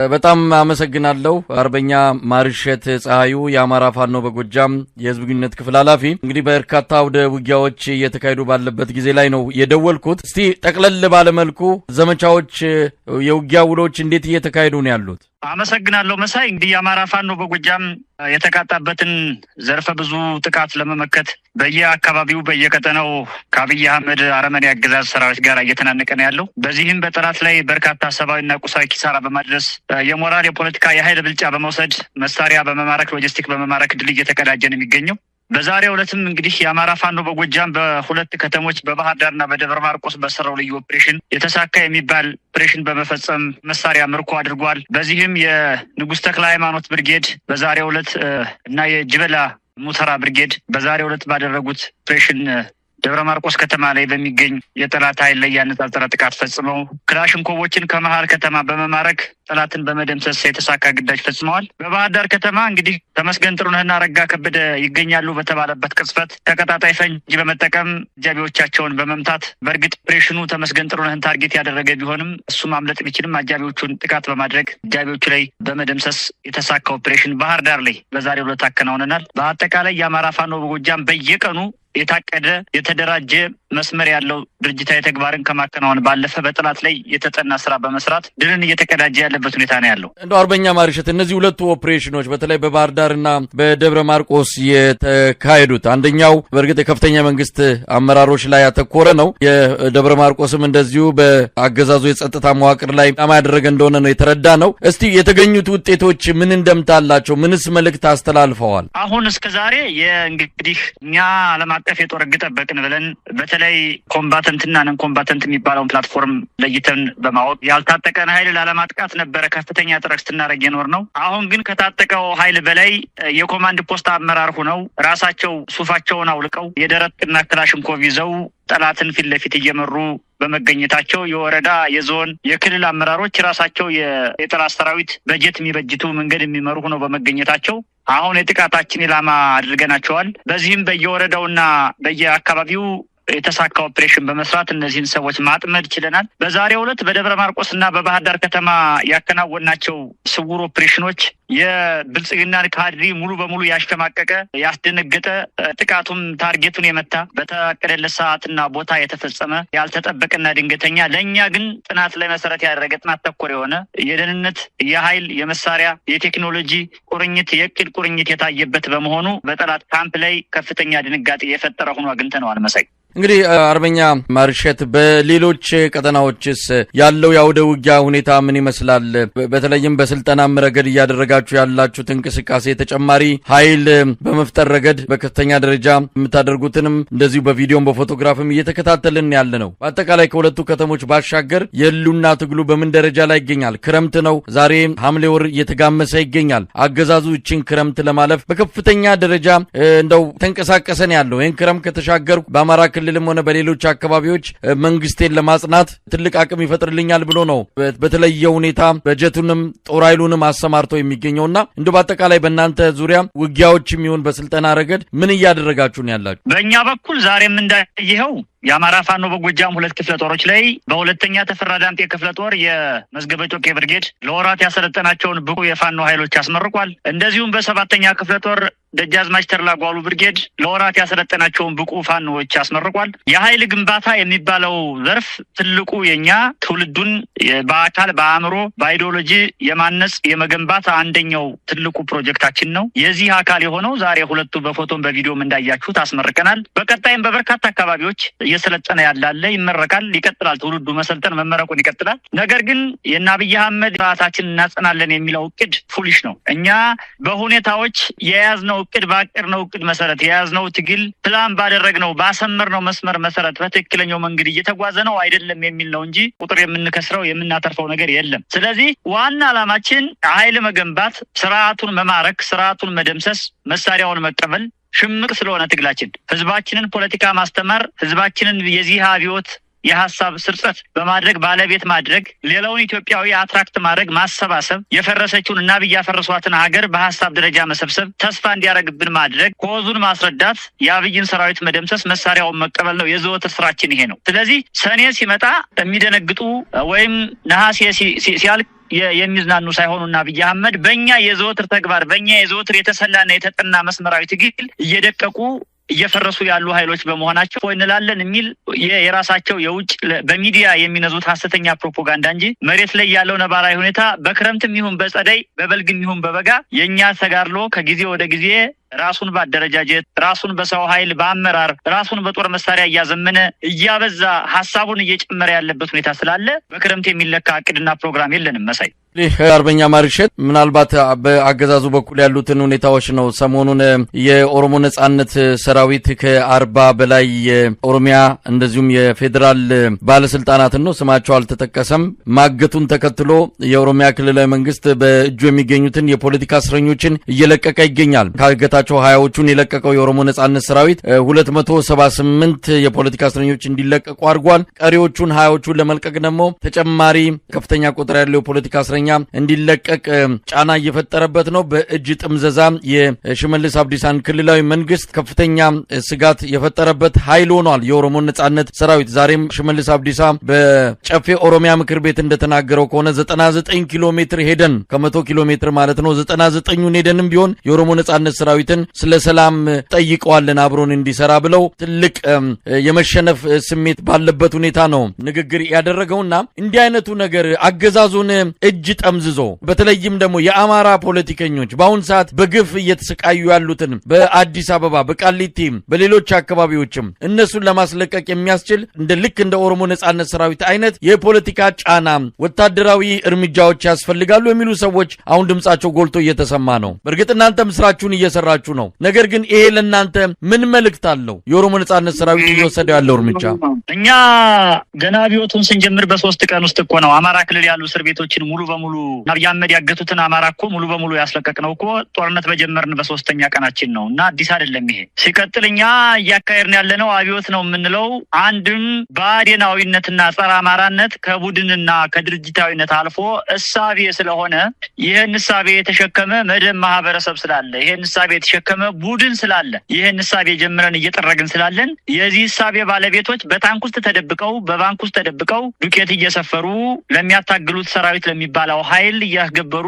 በጣም አመሰግናለሁ አርበኛ ማርሸት ፀሐዩ የአማራ ፋኖ በጎጃም የህዝብ ግንኙነት ክፍል ኃላፊ። እንግዲህ በርካታ ወደ ውጊያዎች እየተካሄዱ ባለበት ጊዜ ላይ ነው የደወልኩት። እስቲ ጠቅለል ባለ መልኩ ዘመቻዎች የውጊያ ውሎች እንዴት እየተካሄዱ ነው ያሉት? አመሰግናለሁ መሳይ። እንግዲህ የአማራ ፋኖ በጎጃም የተቃጣበትን ዘርፈ ብዙ ጥቃት ለመመከት በየአካባቢው በየቀጠናው ከአብይ አህመድ አረመኔ አገዛዝ ሰራዊት ጋር እየተናነቀ ነው ያለው። በዚህም በጠላት ላይ በርካታ ሰብአዊና ቁሳዊ ኪሳራ በማድረስ የሞራል የፖለቲካ የኃይል ብልጫ በመውሰድ መሳሪያ በመማረክ ሎጂስቲክ በመማረክ ድል እየተቀዳጀ ነው የሚገኘው። በዛሬው ዕለትም እንግዲህ የአማራ ፋኖ በጎጃም በሁለት ከተሞች በባህር ዳርና በደብረ ማርቆስ በሰራው ልዩ ኦፕሬሽን የተሳካ የሚባል ኦፕሬሽን በመፈጸም መሳሪያ ምርኮ አድርጓል። በዚህም የንጉሥ ተክለ ሃይማኖት ብርጌድ በዛሬው ዕለት እና የጅበላ ሙተራ ብርጌድ በዛሬው ዕለት ባደረጉት ኦፕሬሽን ደብረ ማርቆስ ከተማ ላይ በሚገኝ የጠላት ኃይል ላይ ያነጣጠረ ጥቃት ፈጽመው ክላሽንኮቮችን ከመሃል ከተማ በመማረክ ጠላትን በመደምሰስ የተሳካ ግዳጅ ፈጽመዋል። በባህር ዳር ከተማ እንግዲህ ተመስገን ጥሩነህና ረጋ ከበደ ይገኛሉ በተባለበት ቅጽበት ተቀጣጣይ ፈንጅ በመጠቀም አጃቢዎቻቸውን በመምታት በእርግጥ ኦፕሬሽኑ ተመስገን ጥሩነህን ታርጌት ያደረገ ቢሆንም እሱ ማምለጥ ቢችልም አጃቢዎቹን ጥቃት በማድረግ አጃቢዎቹ ላይ በመደምሰስ የተሳካ ኦፕሬሽን ባህር ዳር ላይ በዛሬው ዕለት አከናውነናል። በአጠቃላይ የአማራ ፋኖ በጎጃም በየቀኑ የታቀደ የተደራጀ መስመር ያለው ድርጅታዊ ተግባርን ከማከናወን ባለፈ በጠላት ላይ የተጠና ስራ በመስራት ድልን እየተቀዳጀ ያለበት ሁኔታ ነው ያለው። እንደው አርበኛ ማርሸት እነዚህ ሁለቱ ኦፕሬሽኖች በተለይ በባህር ዳርና በደብረ ማርቆስ የተካሄዱት አንደኛው በእርግጥ የከፍተኛ መንግስት አመራሮች ላይ ያተኮረ ነው። የደብረ ማርቆስም እንደዚሁ በአገዛዙ የጸጥታ መዋቅር ላይ ዓላማ ያደረገ እንደሆነ ነው የተረዳ ነው። እስቲ የተገኙት ውጤቶች ምን እንደምታላቸው ምንስ መልእክት አስተላልፈዋል? አሁን እስከዛሬ የእንግዲህ እኛ ዓለም አቀፍ የጦር ሕግ ጠበቅን ብለን በተለይ ኮምባተንትና ነን ኮምባተንት የሚባለውን ፕላትፎርም ለይተን በማወቅ ያልታጠቀን ኃይል ላለማጥቃት ነበረ ከፍተኛ ጥረት ስናደርግ የኖር ነው። አሁን ግን ከታጠቀው ኃይል በላይ የኮማንድ ፖስት አመራር ሆነው ራሳቸው ሱፋቸውን አውልቀው የደረትና ክላሽንኮቭ ይዘው ጠላትን ፊት ለፊት እየመሩ በመገኘታቸው የወረዳ የዞን የክልል አመራሮች ራሳቸው የጠላት ሰራዊት በጀት የሚበጅቱ መንገድ የሚመሩ ሆነው በመገኘታቸው አሁን የጥቃታችን ኢላማ አድርገናቸዋል። በዚህም በየወረዳውና በየአካባቢው የተሳካ ኦፕሬሽን በመስራት እነዚህን ሰዎች ማጥመድ ችለናል። በዛሬው ዕለት በደብረ ማርቆስና በባህር ዳር ከተማ ያከናወናቸው ስውር ኦፕሬሽኖች የብልጽግናን ካድሪ ሙሉ በሙሉ ያሽከማቀቀ ያስደነገጠ ጥቃቱም ታርጌቱን የመታ በተቀደለ ሰዓትና ቦታ የተፈጸመ ያልተጠበቀና ድንገተኛ ለኛ ግን ጥናት ላይ መሰረት ያደረገ ጥናት ተኮር የሆነ የደህንነት የኃይል የመሳሪያ የቴክኖሎጂ ቁርኝት የእቅድ ቁርኝት የታየበት በመሆኑ በጠላት ካምፕ ላይ ከፍተኛ ድንጋጤ የፈጠረ ሆኖ አግኝተነዋል። መሳይ እንግዲህ አርበኛ ማርሸት በሌሎች ቀጠናዎችስ ያለው የአውደ ውጊያ ሁኔታ ምን ይመስላል? በተለይም በስልጠናም ረገድ እያደረጋችሁ ያላችሁት እንቅስቃሴ ተጨማሪ ኃይል በመፍጠር ረገድ በከፍተኛ ደረጃ የምታደርጉትንም እንደዚሁ በቪዲዮም በፎቶግራፍም እየተከታተልን ያለ ነው። በአጠቃላይ ከሁለቱ ከተሞች ባሻገር የሉና ትግሉ በምን ደረጃ ላይ ይገኛል? ክረምት ነው ዛሬ ሐምሌ ወር እየተጋመሰ ይገኛል። አገዛዙ እቺን ክረምት ለማለፍ በከፍተኛ ደረጃ እንደው ተንቀሳቀሰን ያለው ይህን ክረምት ከተሻገርኩ በአማራ ክልልም ሆነ በሌሎች አካባቢዎች መንግስቴን ለማጽናት ትልቅ አቅም ይፈጥርልኛል ብሎ ነው በተለየ ሁኔታ በጀቱንም ጦር ኃይሉንም አሰማርቶ የሚገኘውና እንደው በአጠቃላይ በእናንተ ዙሪያ ውጊያዎችም ይሁን በስልጠና ረገድ ምን እያደረጋችሁ ነው ያላችሁ? በእኛ በኩል ዛሬም እንዳየኸው የአማራ ፋኖ በጎጃም ሁለት ክፍለ ጦሮች ላይ በሁለተኛ ተፈራ ዳምጤ ክፍለ ጦር የመዝገበ ጮቄ ብርጌድ ለወራት ያሰለጠናቸውን ብቁ የፋኖ ኃይሎች አስመርቋል። እንደዚሁም በሰባተኛ ክፍለ ጦር ደጃዝማች ተርላ ጓሉ ብርጌድ ለወራት ያሰለጠናቸውን ብቁ ፋኖዎች አስመርቋል። የኃይል ግንባታ የሚባለው ዘርፍ ትልቁ የኛ ትውልዱን በአካል በአእምሮ በአይዲዮሎጂ የማነጽ የመገንባት አንደኛው ትልቁ ፕሮጀክታችን ነው። የዚህ አካል የሆነው ዛሬ ሁለቱ በፎቶም በቪዲዮም እንዳያችሁት አስመርቀናል። በቀጣይም በበርካታ አካባቢዎች እየሰለጠነ ያላለ ይመረቃል፣ ይቀጥላል። ትውልዱ መሰልጠን መመረቁን ይቀጥላል። ነገር ግን የአብይ አህመድ ስርዓታችን እናጸናለን የሚለው እቅድ ፉሊሽ ነው። እኛ በሁኔታዎች የያዝነው እቅድ ባቀድነው እቅድ መሰረት የያዝነው ትግል ፕላን ባደረግነው ባሰመርነው መስመር መሰረት በትክክለኛው መንገድ እየተጓዘ ነው አይደለም የሚል ነው እንጂ ቁጥር የምንከስረው የምናተርፈው ነገር የለም። ስለዚህ ዋና ዓላማችን ኃይል መገንባት፣ ስርዓቱን መማረክ፣ ስርዓቱን መደምሰስ፣ መሳሪያውን መቀበል ሽምቅ ስለሆነ ትግላችን ህዝባችንን ፖለቲካ ማስተማር ህዝባችንን የዚህ አብዮት የሐሳብ ስርጸት በማድረግ ባለቤት ማድረግ ሌላውን ኢትዮጵያዊ አትራክት ማድረግ ማሰባሰብ የፈረሰችውን እና ያፈረሷትን ሀገር በሐሳብ ደረጃ መሰብሰብ ተስፋ እንዲያረግብን ማድረግ ኮዙን ማስረዳት የአብይን ሰራዊት መደምሰስ መሳሪያውን መቀበል ነው የዘወትር ስራችን ይሄ ነው። ስለዚህ ሰኔ ሲመጣ የሚደነግጡ ወይም ነሐሴ ሲያልቅ የሚዝናኑ ሳይሆኑና አብይ አህመድ በእኛ የዘወትር ተግባር በእኛ የዘወትር የተሰላና የተጠና መስመራዊ ትግል እየደቀቁ እየፈረሱ ያሉ ኃይሎች በመሆናቸው እንላለን የሚል የራሳቸው የውጭ በሚዲያ የሚነዙት ሐሰተኛ ፕሮፓጋንዳ እንጂ መሬት ላይ ያለው ነባራዊ ሁኔታ በክረምትም ይሁን በጸደይ በበልግም ይሁን በበጋ የኛ ተጋድሎ ከጊዜ ወደ ጊዜ ራሱን ባደረጃጀት ራሱን በሰው ኃይል በአመራር ራሱን በጦር መሳሪያ እያዘመነ እያበዛ ሐሳቡን እየጨመረ ያለበት ሁኔታ ስላለ በክረምት የሚለካ እቅድና ፕሮግራም የለንም መሳይ። አርበኛ ማርሸት ምናልባት በአገዛዙ በኩል ያሉትን ሁኔታዎች ነው። ሰሞኑን የኦሮሞ ነጻነት ሰራዊት ከ40 በላይ የኦሮሚያ እንደዚሁም የፌዴራል ባለስልጣናትን ነው ስማቸው አልተጠቀሰም ማገቱን ተከትሎ የኦሮሚያ ክልላዊ መንግስት በእጁ የሚገኙትን የፖለቲካ እስረኞችን እየለቀቀ ይገኛል። ካገታቸው 20ዎቹን የለቀቀው የኦሮሞ ነጻነት ሰራዊት 278 የፖለቲካ እስረኞች እንዲለቀቁ አድርጓል። ቀሪዎቹን 20ዎቹን ለመልቀቅ ደግሞ ተጨማሪ ከፍተኛ ቁጥር ያለው የፖለቲካ እንዲለቀቅ ጫና እየፈጠረበት ነው። በእጅ ጥምዘዛ የሽመልስ አብዲሳን ክልላዊ መንግስት ከፍተኛ ስጋት የፈጠረበት ኃይል ሆኗል የኦሮሞ ነጻነት ሰራዊት። ዛሬም ሽመልስ አብዲሳ በጨፌ ኦሮሚያ ምክር ቤት እንደተናገረው ከሆነ 99 ኪሎ ሜትር ሄደን ከ100 ኪሎ ሜትር ማለት ነው 99ን ሄደንም ቢሆን የኦሮሞ ነጻነት ሰራዊትን ስለ ሰላም ጠይቀዋለን አብሮን እንዲሰራ ብለው ትልቅ የመሸነፍ ስሜት ባለበት ሁኔታ ነው ንግግር ያደረገውና እንዲህ አይነቱ ነገር አገዛዙን እጅ ጠምዝዞ በተለይም ደግሞ የአማራ ፖለቲከኞች በአሁን ሰዓት በግፍ እየተሰቃዩ ያሉትን በአዲስ አበባ በቃሊቲ በሌሎች አካባቢዎችም እነሱን ለማስለቀቅ የሚያስችል እንደ ኦሮሞ ነጻነት ሰራዊት አይነት የፖለቲካ ጫና ወታደራዊ እርምጃዎች ያስፈልጋሉ የሚሉ ሰዎች አሁን ድምጻቸው ጎልቶ እየተሰማ ነው። በእርግጥ እናንተም ስራችሁን እየሰራችሁ ነው። ነገር ግን ይሄ ለእናንተ ምን መልእክት አለው? የኦሮሞ ነጻነት ሰራዊት እየወሰደው ያለው እርምጃ እኛ ገና ቢወቱን ስንጀምር በ3 ቀን ውስጥ እኮ ነው አማራ ክልል ያሉ እስር ቤቶችን ሙሉ በሙሉ አብይ አህመድ ያገቱትን አማራ እኮ ሙሉ በሙሉ ያስለቀቅነው እኮ ጦርነት በጀመርን በ3ኛ ቀናችን ነው። እና አዲስ አይደለም ይሄ። ሲቀጥልኛ እያካሄድን ያለነው አብዮት ነው የምንለው አንድም ባዴናዊነትና ጸረ አማራነት ከቡድንና ከድርጅታዊነት አልፎ እሳቤ ስለሆነ ይሄን እሳቤ የተሸከመ መደብ ማህበረሰብ ስላለ ይሄን እሳቤ የተሸከመ ቡድን ስላለ ይሄን እሳቤ ጀምረን እየጠረግን ስላለን የዚህ እሳቤ ባለቤቶች በታንክ ውስጥ ተደብቀው በባንክ ውስጥ ተደብቀው ዱቄት እየሰፈሩ ለሚያታግሉት ሰራዊት ለሚባለው ኃይል እየገበሩ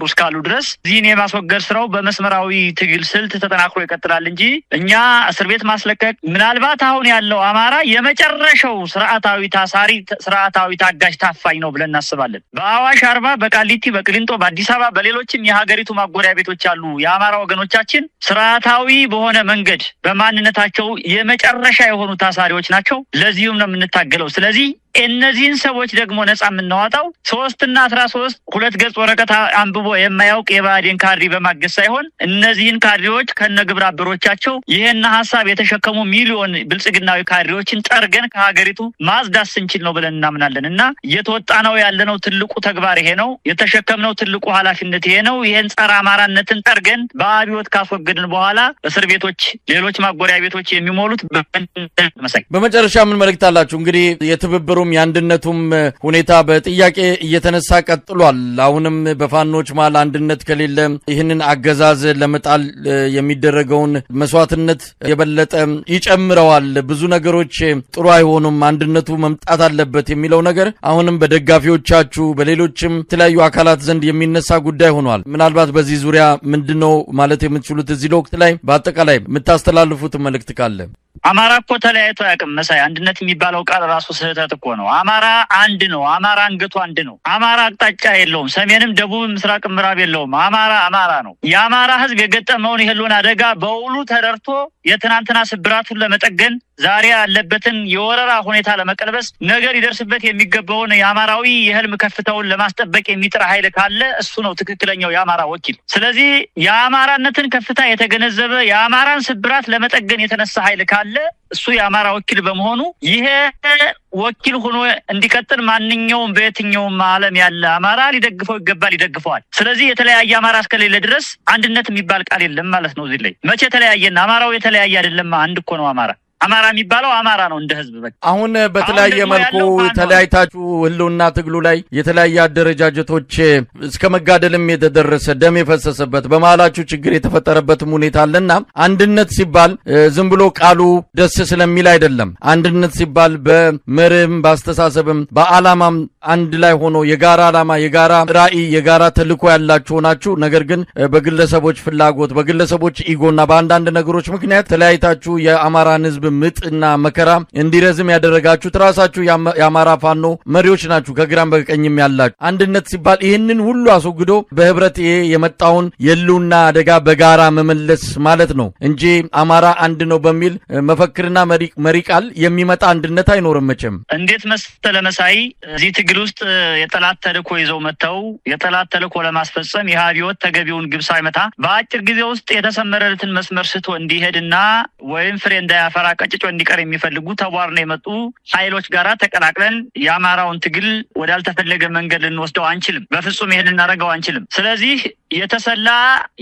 እስካሉ ድረስ ዚህን የማስወገድ ስራው በመስመራዊ ትግል ስልት ተጠናክሮ ይቀጥላል እንጂ እኛ እስር ቤት ማስለቀቅ ምናልባት አሁን ያለው አማራ የመጨረሻው ስርዓታዊ ታሳሪ ስርዓታዊ ታጋሽ ታፋኝ ነው ብለን እናስባለን። በአዋሽ አርባ በቃሊቲ በቅሊንጦ በአዲስ አበባ በሌሎችም የሀገሪቱ ማጎሪያ ቤቶች ያሉ የአማራ ወገኖቻችን ስርዓታዊ በሆነ መንገድ በማንነታቸው የመጨረሻ የሆኑ ታሳሪዎች ናቸው። ለዚህም ነው የምንታገለው። ስለዚህ እነዚህን ሰዎች ደግሞ ነጻ የምናወጣው 3 እና 13 2 ገጽ ወረቀት አንብቦ የማያውቅ የባዴን ካድሬ በማገዝ ሳይሆን እነዚህን ካድሬዎች ከነግብረ አበሮቻቸው ይሄን ሐሳብ የተሸከሙ ሚሊዮን ብልጽግናዊ ካድሬዎችን ጠርገን ከሀገሪቱ ማጽዳት ስንችል ነው ብለን እናምናለን። እና እየተወጣነው ያለነው ትልቁ ተግባር ይሄ ነው። የተሸከምነው ትልቁ ኃላፊነት ይሄ ነው። ይሄን ጸረ አማራነትን ጠርገን በአብዮት ካስወገድን በኋላ እስር ቤቶች ሌሎች ማጎሪያ ቤቶች የሚሞሉት በመጨረሻ ምን መልእክት አላችሁ? እንግዲህ የትብብሩ የአንድነቱም ሁኔታ በጥያቄ እየተነሳ ቀጥሏል። አሁንም በፋኖች መሃል አንድነት ከሌለ ይህንን አገዛዝ ለመጣል የሚደረገውን መስዋዕትነት የበለጠ ይጨምረዋል። ብዙ ነገሮች ጥሩ አይሆኑም። አንድነቱ መምጣት አለበት የሚለው ነገር አሁንም በደጋፊዎቻችሁ በሌሎችም የተለያዩ አካላት ዘንድ የሚነሳ ጉዳይ ሆኗል። ምናልባት በዚህ ዙሪያ ምንድነው ማለት የምትችሉት እዚህ ወቅት ላይ በአጠቃላይ የምታስተላልፉት መልእክት ካለ? አማራ እኮ ተለያይቶ አያውቅም መሳይ። አንድነት የሚባለው ቃል ራሱ ስህተት እኮ ነው። አማራ አንድ ነው። አማራ አንገቱ አንድ ነው። አማራ አቅጣጫ የለውም። ሰሜንም ደቡብም ምስራቅም ምዕራብ የለውም። አማራ ነው። የአማራ ህዝብ የገጠመውን የህልውና አደጋ በውሉ ተደርቶ የትናንትና ስብራቱን ለመጠገን ዛሬ ያለበትን የወረራ ሁኔታ ለመቀልበስ ነገር ይደርስበት የሚገባውን የአማራዊ የህልም ከፍታውን ለማስጠበቅ የሚጥር ኃይል ካለ እሱ ነው ትክክለኛው የአማራ ወኪል። ስለዚህ የአማራነትን ከፍታ የተገነዘበ የአማራን ስብራት ለመጠገን የተነሳ ኃይል ካለ እሱ የአማራ ወኪል በመሆኑ ይሄ ወኪል ሆኖ እንዲቀጥል ማንኛውም በየትኛውም ዓለም ያለ አማራ ሊደግፈው ይገባል፣ ይደግፈዋል። ስለዚህ የተለያየ አማራ እስከሌለ ድረስ አንድነት የሚባል ቃል የለም ማለት ነው። እዚህ ላይ መቼ ተለያየና? አማራው የተለያየ አይደለም፣ አንድ እኮ ነው አማራ። አማራ የሚባለው አማራ ነው እንደ ህዝብ። በቃ አሁን በተለያየ መልኩ ተለያይታችሁ ህልውና ትግሉ ላይ የተለያየ አደረጃጀቶች እስከ መጋደልም የተደረሰ ደም የፈሰሰበት በመሃላችሁ ችግር የተፈጠረበትም ሁኔታ አለና አንድነት ሲባል ዝም ብሎ ቃሉ ደስ ስለሚል አይደለም። አንድነት ሲባል በመርህም በአስተሳሰብም በዓላማም አንድ ላይ ሆኖ የጋራ ዓላማ፣ የጋራ ራዕይ፣ የጋራ ተልዕኮ ያላችሁ ናችሁ። ነገር ግን በግለሰቦች ፍላጎት፣ በግለሰቦች ኢጎና በአንዳንድ ነገሮች ምክንያት ተለያይታችሁ የአማራን ህዝብ ምጥና መከራ እንዲረዝም ያደረጋችሁት ራሳችሁ የአማራ ፋኖ መሪዎች ናችሁ፣ ከግራም በቀኝም ያላችሁ። አንድነት ሲባል ይህንን ሁሉ አስወግዶ በህብረት ይሄ የመጣውን የህልውና አደጋ በጋራ መመለስ ማለት ነው እንጂ አማራ አንድ ነው በሚል መፈክርና መሪ ቃል የሚመጣ አንድነት አይኖርም መቼም። እንዴት መሰለ መሳይ፣ እዚህ ትግል ውስጥ የጠላት ተልዕኮ ይዘው መጥተው የጠላት ተልዕኮ ለማስፈጸም የአብዮት ተገቢውን ግብ ሳይመታ በአጭር ጊዜ ውስጥ የተሰመረለትን መስመር ስቶ እንዲሄድና ወይም ፍሬ እንዳያፈራ ቀጭጮ እንዲቀር የሚፈልጉ ተቧርነው የመጡ ኃይሎች ጋራ ተቀላቅለን የአማራውን ትግል ወዳልተፈለገ መንገድ ልንወስደው አንችልም። በፍጹም ይሄን ልናደርገው አንችልም። ስለዚህ የተሰላ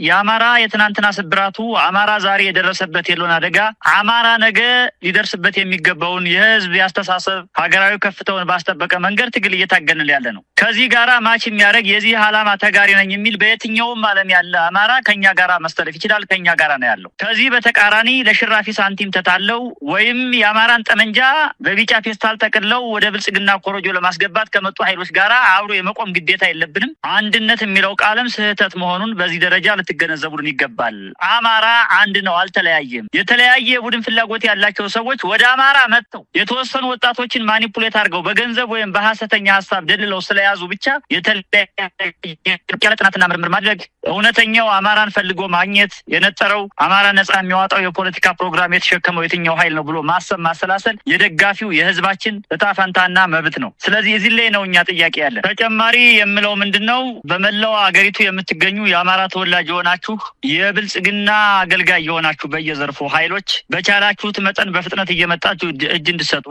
የአማራ የትናንትና ስብራቱ፣ አማራ ዛሬ የደረሰበት የለውን አደጋ፣ አማራ ነገ ሊደርስበት የሚገባውን የህዝብ ያስተሳሰብ ሀገራዊ ከፍታውን ባስጠበቀ መንገድ ትግል እየታገልን ያለ ነው። ከዚህ ጋራ ማች የሚያደርግ የዚህ ዓላማ ተጋሪ ነኝ የሚል በየትኛውም ዓለም ያለ አማራ ከኛ ጋራ መስተለፍ ይችላል። ከኛ ጋራ ነው ያለው። ከዚህ በተቃራኒ ለሽራፊ ሳንቲም ተታለው ወይም የአማራን ጠመንጃ በቢጫ ፌስታል ጠቅልለው ወደ ብልጽግና ኮረጆ ለማስገባት ከመጡ ኃይሎች ጋራ አብሮ የመቆም ግዴታ የለብንም። አንድነት የሚለው ቃልም ስህተት መሆኑን በዚህ ደረጃ ልትገነዘቡልን ይገባል። አማራ አንድ ነው፣ አልተለያየም። የተለያየ ቡድን ፍላጎት ያላቸው ሰዎች ወደ አማራ መጥተው የተወሰኑ ወጣቶችን ማኒፑሌት አድርገው በገንዘብ ወይም በሐሰተኛ ሀሳብ ደልለው ስለያዙ ብቻ የተለያየ ጥናትና ምርምር ማድረግ፣ እውነተኛው አማራን ፈልጎ ማግኘት፣ የነጠረው አማራ ነጻ የሚያወጣው የፖለቲካ ፕሮግራም የተሸከመው የትኛው ኃይል ነው ብሎ ማሰብ ማሰላሰል የደጋፊው የህዝባችን እጣ ፈንታና መብት ነው። ስለዚህ እዚህ ላይ ነው እኛ ጥያቄ ያለን። ተጨማሪ የምለው ምንድነው፣ በመላው አገሪቱ የምትገኙ የአማራ ተወላጅ የሆናችሁ የብልጽግና አገልጋይ የሆናችሁ በየዘርፉ ኃይሎች በቻላችሁት መጠን በፍጥነት እየመጣችሁ እጅ እንድሰጡ